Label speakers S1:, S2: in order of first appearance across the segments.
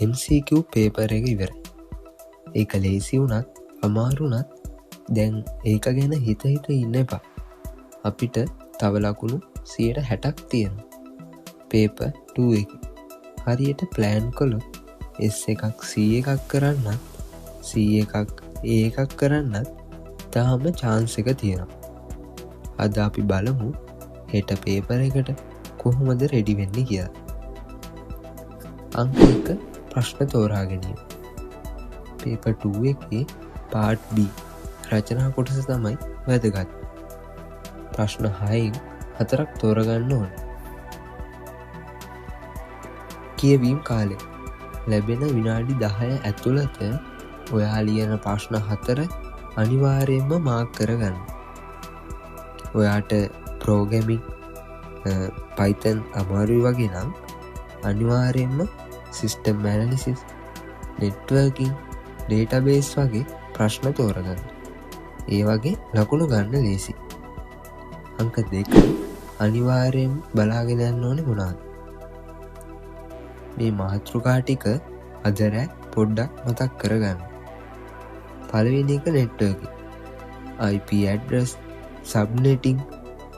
S1: MCQ paper එක ඉවරයි. ඒක ලේසි වුණත් අමාරුණත් දැන් ඒක ගැන හිත ඉන්න එපා. අපිට තව ලකුණු 60ක් තියෙනවා පේපර් 2 එක. හරියට ප්ලෑන් කළොත් S එකක් C එකක් කරන්නත් C එකක් A එකක් කරන්නත් තාම chance එක තියෙනවා. අද අපි බලමු හෙට පේපර් එකට කොහොමද රෙඩි වෙන්නේ කියලා. අංක 1 ප්‍රශ්න තෝරා ගැනීම. පේපර් 2 එකේ පාර්ට් B රචනා කොටස තමයි වැදගත්. ප්‍රශ්න 6න් 4ක් තෝරගන්න ඕන. කියවීම් කාලය ලැබෙන විනාඩි 10 ඇතුළත ඔයා ලියන ප්‍රශ්න 4 අනිවාර්යයෙන්ම මාක් කරගන්න. ඔයාට ප්‍රෝග්‍රෑමින් Python අමාරුයි වගේ නම් අනිවාර්යයෙන්ම සිස්ටම් ඇනලිසිස්, නෙට්වර්කින්, ඩේටාබේස් වගේ ප්‍රශ්න තෝරගන්න. ඒ වගේ ලකුණු ගන්න ලේසි. අංක 2 අනිවාර්යෙන් බලාගෙන යන්න ඕනේ මොනවද? මේ මාතෘකා ටික අද රෑ පොඩ්ඩක් මතක් කරගන්න. පළවෙනි එක networking. IP address, subnetting,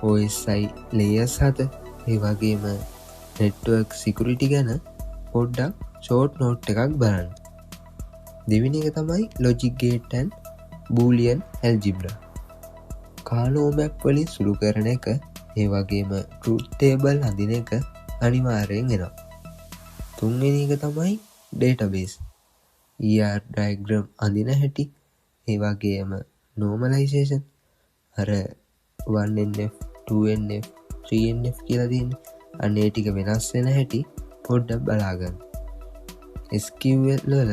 S1: OSI layers 7, ඒ වගේම network security ගැන පොඩ්ඩක් short note එකක් බලන්න. දෙවෙනි එක තමයි logic gate and boolean algebra. කාලෝ මැප් වලින් සුළු කරන එක, ඒ වගේම truth table හදින එක අනිවාර්යෙන් එනවා. තුන්වෙනි එක තමයි database. ER diagram අඳින හැටි, ඒ වගේම normalization, අර 1NF 2NF 3NF කියලා තියෙන්නේ අනේ ටික වෙනස් වෙන හැටි පොඩ්ඩක් බලාගන්න. SQL වල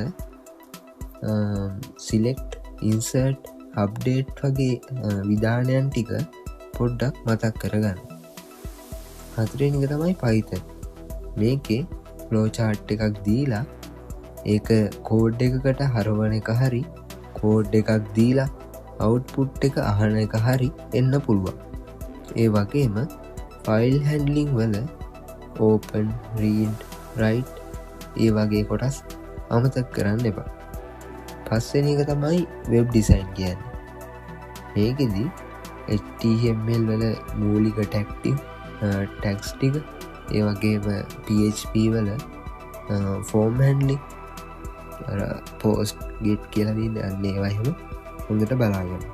S1: select, insert, update වගේ විධානයන් ටික පොඩ්ඩක් මතක් කරගන්න. හතරවෙනි එක තමයි Python. මේකේ flow chart එකක් දීලා ඒක කෝඩ් එකකට හරවන එක හරි, කෝඩ් එකක් දීලා අවුට්පුට් එක අහන එක හරි එන්න පුළුවන්. ඒ වගේම ෆයිල් හැන්ඩලිං වල open, read, write ඒ වගේ කොටස් අමතක කරන්න එපා. පස්වෙනි එක තමයි වෙබ් ඩිසයින් කියන්නේ. මේකෙදි HTML වල මූලික ටැග්ස් ටික, ඒ වගේම PHP වල ෆෝම් හැන්ඩලිං, පෝස්ට් ගෙට් කියලා තියෙන්නේ අන්න ඒවා එහෙම හොඳට බලාගන්න.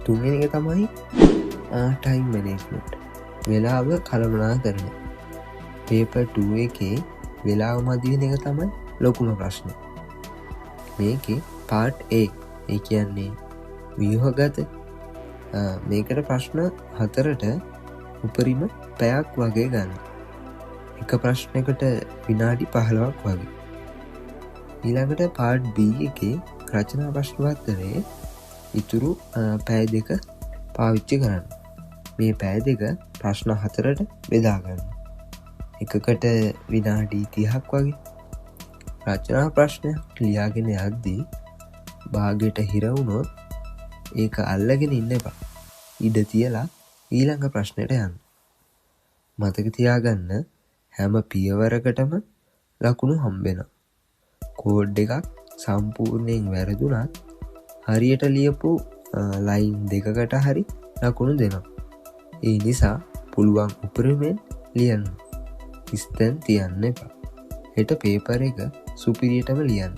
S1: තුන්වෙනි එක තමයි ටයිම් මැනේජ්මන්ට්. වෙලාව කළමනාකරණය. පේපර් 2 එකේ වෙලාව මදි වෙන එක තමයි ලොකුම ප්‍රශ්නේ. මේකේ පාර්ට් A, ඒ කියන්නේ ව්‍යුහගත, මේකට ප්‍රශ්න 4ට උපරිම පැයක් වගේ ගන්න. එක ප්‍රශ්නයකට විනාඩි 15ක් වගේ. ඊළඟට පාර්ට් B එකේ රචනා ප්‍රශ්න පත්‍රයේ ඉතුරු පැය 2 පාවිච්චි කරන්න. මේ පැය 2 ප්‍රශ්න 4ට බෙදා ගන්න. එකකට විනාඩි 30ක් වගේ. රචනා ප්‍රශ්නයක් ලියාගෙන යද්දී භාගයට හිර වුණොත් ඒක අල්ලගෙන ඉන්න එපා. ඉඩ තියලා ඊළඟ ප්‍රශ්නෙට යන්න. මතක තියාගන්න හැම පියවරකටම ලකුණු හම්බෙනවා. කෝඩ් එකක් සම්පූර්ණයෙන් වැරදුනත් හරියට ලියපු ලයින් 2කට හරි ලකුණු දෙනවා. ඒ නිසා පුළුවන් උපරිමයෙන් ලියන්න. හිස්තැන් තියන්න එපා. හෙට පේපර් එක සුපිරියටම ලියන්න.